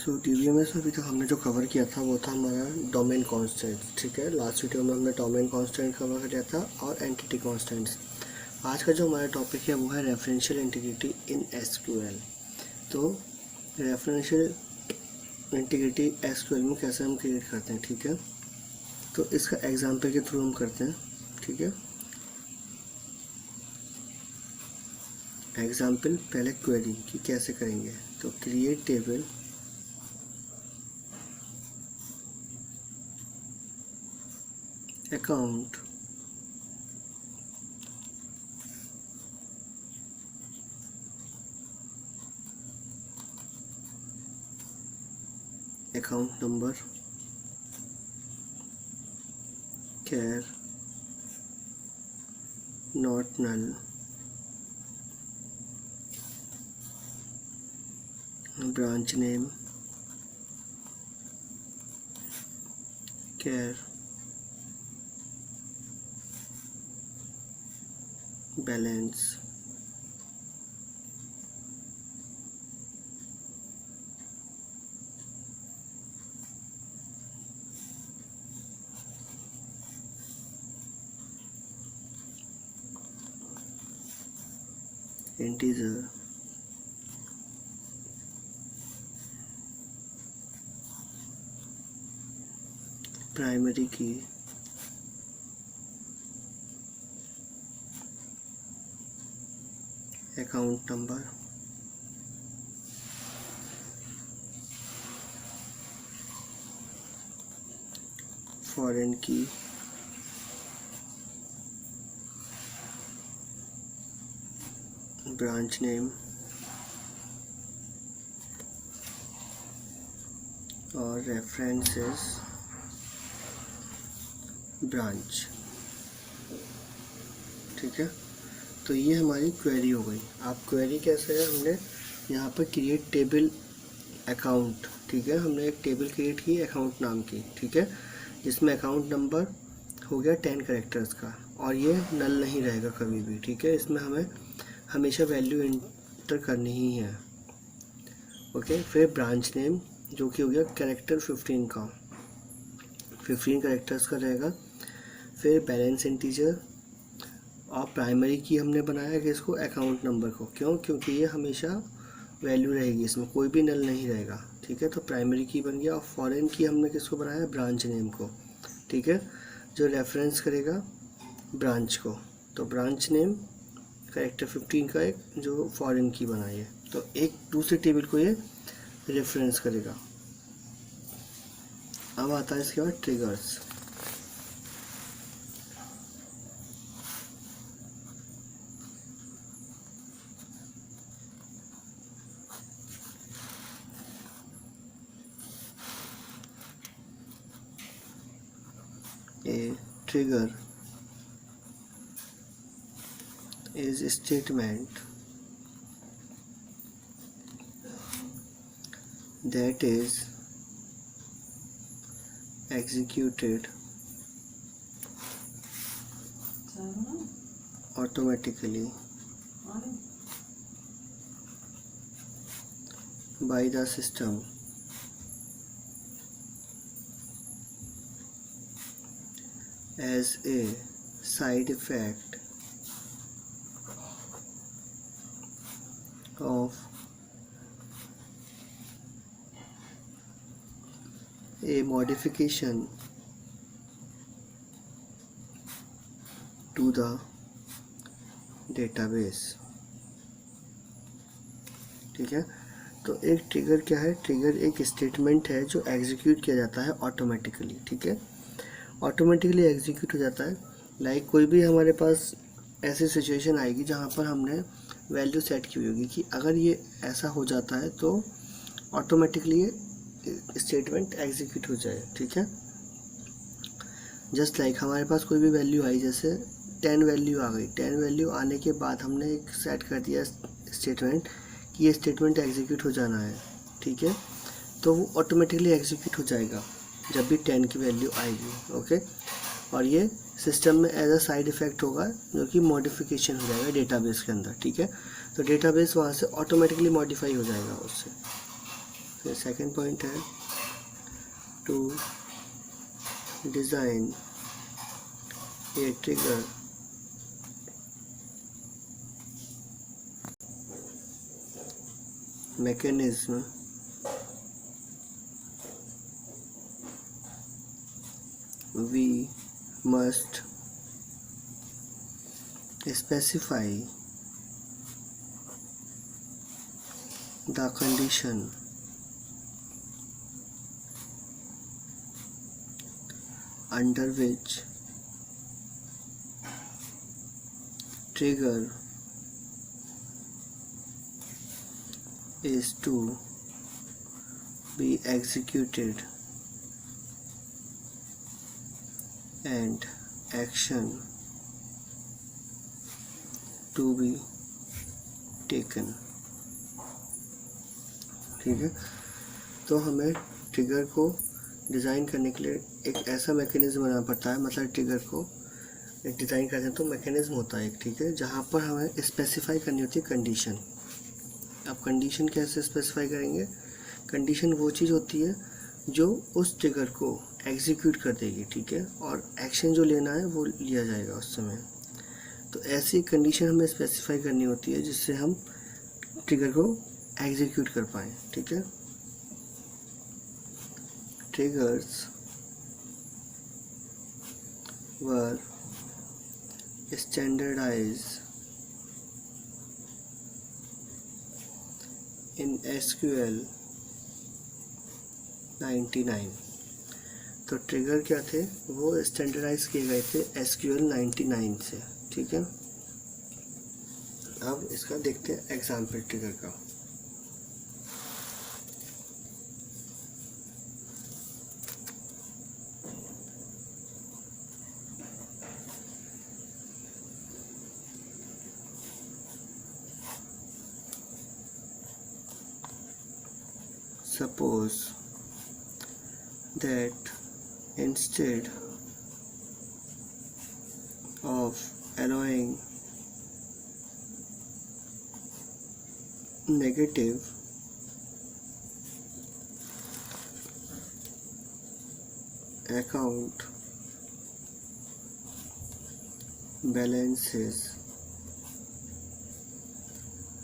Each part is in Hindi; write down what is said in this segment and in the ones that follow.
सो DBMS में अभी तक हमने जो कवर किया था वो था हमारा डोमेन कॉन्स्टेंट, ठीक है। लास्ट वीडियो में हमने डोमेन कॉन्स्टेंट कवर किया था और एंटिटी कॉन्स्टेंट्स। आज का जो हमारा टॉपिक है वो है रेफरेंशियल इंटीग्रिटी इन SQL। तो रेफरेंशियल इंटीग्रिटी SQL में कैसे हम क्रिएट करते हैं, ठीक है। तो इसका एग्जाम्पल के थ्रू हम करते हैं, ठीक है। एग्जाम्पल पहले क्वेरी कि कैसे करेंगे। तो create table account account number care not null branch name care balance integer primary key account number foreign key branch name और रेफरेंसेस ब्रांच, ठीक है। तो ये हमारी क्वेरी हो गई। आप क्वेरी कैसे है, हमने यहाँ पर क्रिएट टेबल अकाउंट, ठीक है। हमने एक टेबल क्रिएट की अकाउंट नाम की, ठीक है, जिसमें अकाउंट नंबर हो गया 10 कैरेक्टर्स का और ये नल नहीं रहेगा कभी भी, ठीक है। इसमें हमें हमेशा वैल्यू इंटर करनी ही है, ओके। फिर ब्रांच नेम जो कि हो गया कैरेक्टर 15 का, 15 कैरेक्टर्स का रहेगा। फिर बैलेंस इंटीजर और प्राइमरी की हमने बनाया कि इसको अकाउंट नंबर को, क्यों, क्योंकि ये हमेशा वैल्यू रहेगी, इसमें कोई भी नल नहीं रहेगा, ठीक है। तो प्राइमरी की बन गया। और फॉरेन की हमने किसको बनाया, ब्रांच नेम को, ठीक है, जो रेफरेंस करेगा ब्रांच को। तो ब्रांच नेम कैरेक्टर 15 का एक जो फॉरेन की बनाई है, तो एक दूसरे टेबल को ये रेफरेंस करेगा। अब आता है इसके बाद triggers. A trigger is a statement that is executed automatically by the system as a side effect of a modification to the database, ठीक है। तो एक ट्रिगर क्या है, ट्रिगर एक स्टेटमेंट है जो एग्जीक्यूट किया जाता है ऑटोमेटिकली, ठीक है, ऑटोमेटिकली एग्जीक्यूट हो जाता है। लाइक कोई भी हमारे पास ऐसी सिचुएशन आएगी जहाँ पर हमने वैल्यू सेट की हुई होगी कि अगर ये ऐसा हो जाता है तो ऑटोमेटिकली ये स्टेटमेंट एग्जीक्यूट हो जाए, ठीक है। जस्ट लाइक हमारे पास कोई भी वैल्यू आई, जैसे 10 वैल्यू आ गई, 10 वैल्यू आने के बाद हमने एक सेट कर दिया स्टेटमेंट कि ये स्टेटमेंट एग्जीक्यूट हो जाना है, ठीक है। तो वो ऑटोमेटिकली एग्जीक्यूट हो जाएगा जब भी 10 की वैल्यू आएगी, ओके। और ये सिस्टम में एज अ साइड इफ़ेक्ट होगा जो कि मॉडिफिकेशन हो जाएगा डेटाबेस के अंदर, ठीक है। तो डेटाबेस वहाँ से ऑटोमेटिकली मॉडिफाई हो जाएगा उससे। फिर सेकंड पॉइंट है to design a trigger mechanism we must specify the condition under which trigger is to be executed and action to be taken। ठीक है, तो हमें ट्रिगर को डिज़ाइन करने के लिए एक ऐसा मैकेनिज्म बनाना पड़ता है, मतलब ट्रिगर को एक डिज़ाइन करते हैं तो मैकेनिज्म होता है एक, ठीक है, जहाँ पर हमें स्पेसिफाई करनी होती है कंडीशन। अब कंडीशन कैसे स्पेसिफाई करेंगे? कंडीशन वो चीज़ होती है जो उस ट्रिगर को एग्जीक्यूट कर देगी, ठीक है, और एक्शन जो लेना है वो लिया जाएगा उस समय। तो ऐसी कंडीशन हमें स्पेसिफाई करनी होती है जिससे हम ट्रिगर को एग्जीक्यूट कर पाएँ, ठीक है। ट्रिगर्स वर स्टैंडर्डाइज इन SQL 99। तो ट्रिगर क्या थे? वो स्टैंडर्डाइज किए गए थे SQL 99 से, ठीक है। अब इसका देखते हैं एग्जाम्पल ट्रिगर का। Suppose that instead of allowing negative account balances,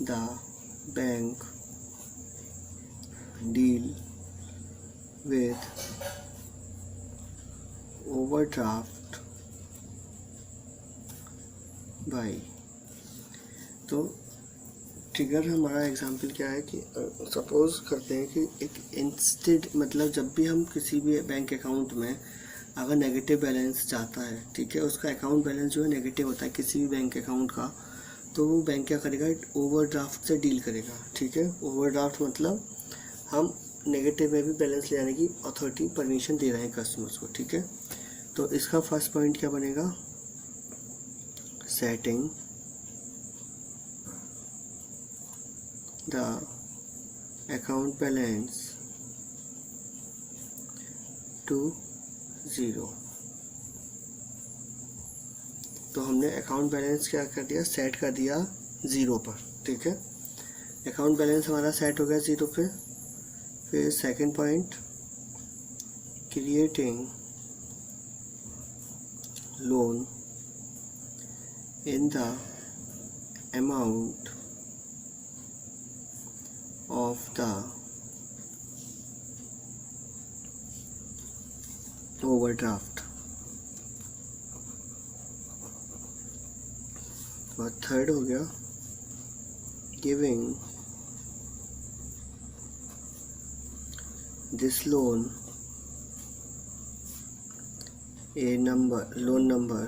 the bank deal with overdraft by। तो ट्रिगर हमारा एग्जाम्पल क्या है कि सपोज करते हैं कि एक इंस्टेड, मतलब जब भी हम किसी भी बैंक अकाउंट में अगर नेगेटिव बैलेंस जाता है, ठीक है, उसका अकाउंट बैलेंस जो है नेगेटिव होता है किसी भी बैंक अकाउंट का, तो वो बैंक क्या करेगा? ओवरड्राफ्ट से डील करेगा, ठीक है। ओवरड्राफ्ट मतलब हम नेगेटिव में भी बैलेंस ले आने की अथॉरिटी परमिशन दे रहे हैं कस्टमर्स को, ठीक है। तो इसका फर्स्ट पॉइंट क्या बनेगा? Setting the account balance to 0। तो हमने अकाउंट बैलेंस क्या कर दिया? सेट कर दिया 0 पर, ठीक है। अकाउंट बैलेंस हमारा सेट हो गया 0 पे। फिर second point, creating loan in the amount of the overdraft. और थर्ड हो गया, giving this loan a loan number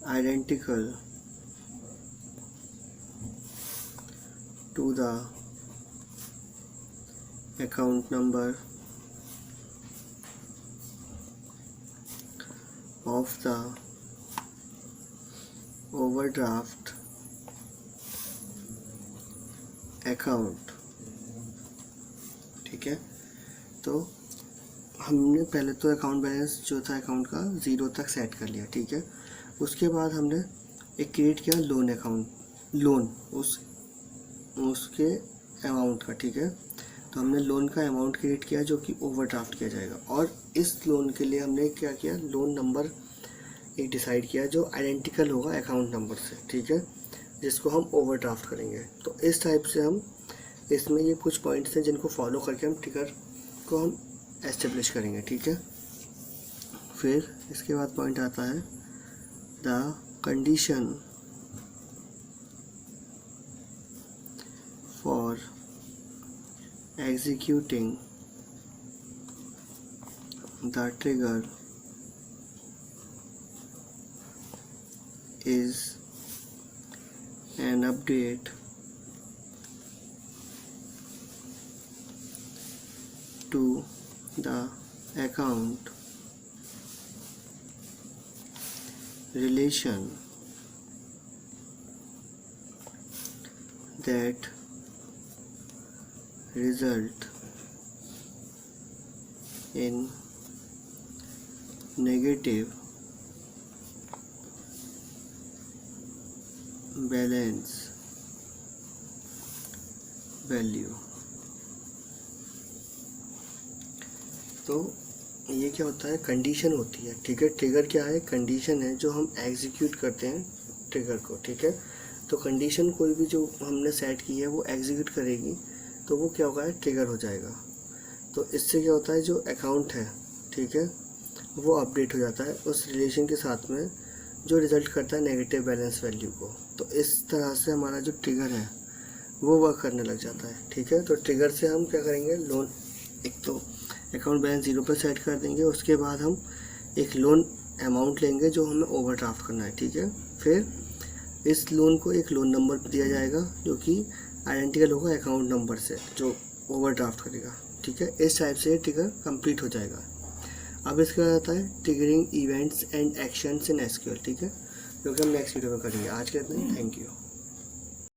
identical to the account number of the overdraft account, ठीक है। तो हमने पहले तो अकाउंट बैलेंस जो था अकाउंट का 0 तक सेट कर लिया, ठीक है। उसके बाद हमने एक क्रिएट किया लोन अकाउंट, लोन उस उसके अमाउंट का, ठीक है। तो हमने लोन का अमाउंट क्रिएट किया जो कि ओवरड्राफ्ट किया जाएगा, और इस लोन के लिए हमने क्या किया, लोन नंबर एक डिसाइड किया जो आइडेंटिकल होगा अकाउंट नंबर से, ठीक है, जिसको हम ओवरड्राफ्ट करेंगे। तो इस टाइप से हम इसमें ये कुछ पॉइंट्स हैं जिनको फॉलो करके हम ट्रिगर को हम एस्टेब्लिश करेंगे, ठीक है। फिर इसके बाद पॉइंट आता है the condition for executing the trigger is an update to the account relation that result in negative balance value। तो ये क्या होता है, कंडीशन होती है, ठीक है। ट्रिगर क्या है, कंडीशन है जो हम एग्जीक्यूट करते हैं ट्रिगर को, ठीक है। तो कंडीशन कोई भी जो हमने सेट की है वो एग्जीक्यूट करेगी तो वो क्या होगा, ट्रिगर हो जाएगा। तो इससे क्या होता है, जो अकाउंट है, ठीक है, वो अपडेट हो जाता है उस रिलेशन के साथ में जो रिज़ल्ट करता है नेगेटिव बैलेंस वैल्यू को। तो इस तरह से हमारा जो ट्रिगर है वो वर्क करने लग जाता है, ठीक है। तो ट्रिगर से हम क्या करेंगे, लोन एक तो अकाउंट बैलेंस 0 पर सेट कर देंगे, उसके बाद हम एक लोन अमाउंट लेंगे जो हमें ओवरड्राफ्ट करना है, ठीक है। फिर इस लोन को एक लोन नंबर दिया जाएगा जो कि आइडेंटिकल होगा अकाउंट नंबर से जो ओवरड्राफ्ट करेगा, ठीक है। इस टाइप से ट्रिगर कंप्लीट हो जाएगा। अब इसके बाद आता है triggering events and actions in SQL, ठीक है, जो कि हम नेक्स्ट वीडियो में करेंगे। आज के इतना ही, थैंक यू।